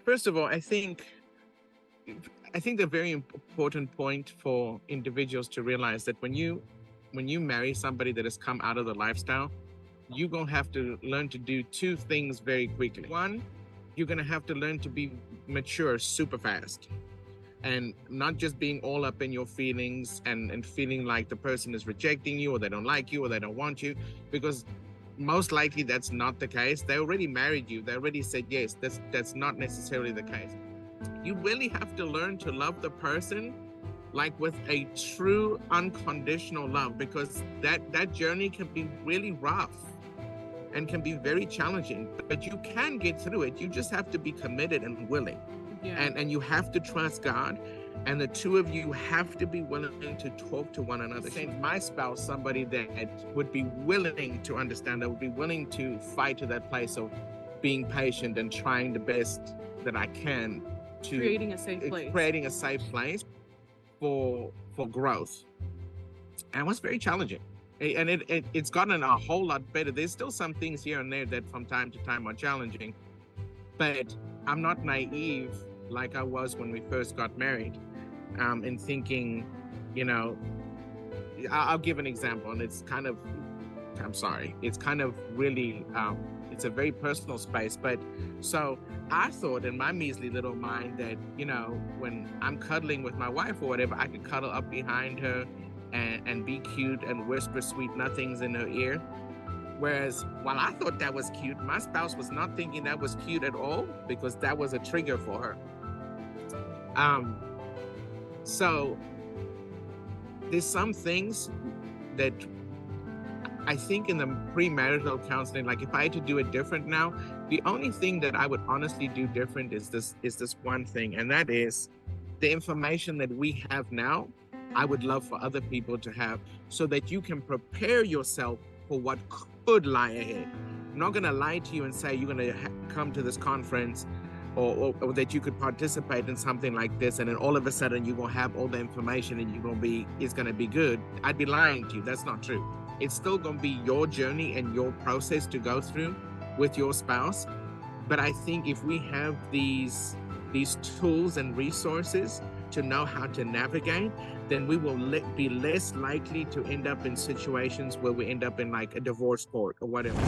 First of all, I think the very important point for individuals to realize that when you marry somebody that has come out of the lifestyle, you're gonna have to learn to do two things very quickly. One, you're gonna have to learn to be mature super fast and not just being all up in your feelings and feeling like the person is rejecting you or they don't like you or they don't want you, because most likely that's not the case. They already married you, they already said yes. That's not necessarily the case. You really have to learn to love the person like with a true unconditional love, because that journey can be really rough and can be very challenging, but you can get through it. You just have to be committed and willing. Yeah. And you have to trust God, and the two of you have to be willing to talk to one another. Saying my spouse, somebody that would be willing to understand, that would be willing to fight to that place of being patient and trying the best that I can to Creating a safe place. creating a safe place for growth. And it was very challenging. And it's gotten a whole lot better. There's still some things here and there that from time to time are challenging, but I'm not naive like I was when we first got married, in thinking, you know, I'll give an example, and it's kind of, I'm sorry, it's kind of really, it's a very personal space. But so I thought in my measly little mind that, you know, when I'm cuddling with my wife or whatever, I could cuddle up behind her and be cute and whisper sweet nothings in her ear. Whereas while I thought that was cute, my spouse was not thinking that was cute at all, because that was a trigger for her. So there's some things that I think in the premarital counseling, like if I had to do it different now, the only thing that I would honestly do different is this one thing, and that is the information that we have now, I would love for other people to have, so that you can prepare yourself for what could lie ahead. I'm not gonna lie to you and say you're gonna come to this conference or that you could participate in something like this, and then all of a sudden you're gonna have all the information and it's gonna be good. I'd be lying to you. That's not true. It's still gonna be your journey and your process to go through with your spouse. But I think if we have these tools and resources to know how to navigate, then we will be less likely to end up in situations where we end up in like a divorce court or whatever.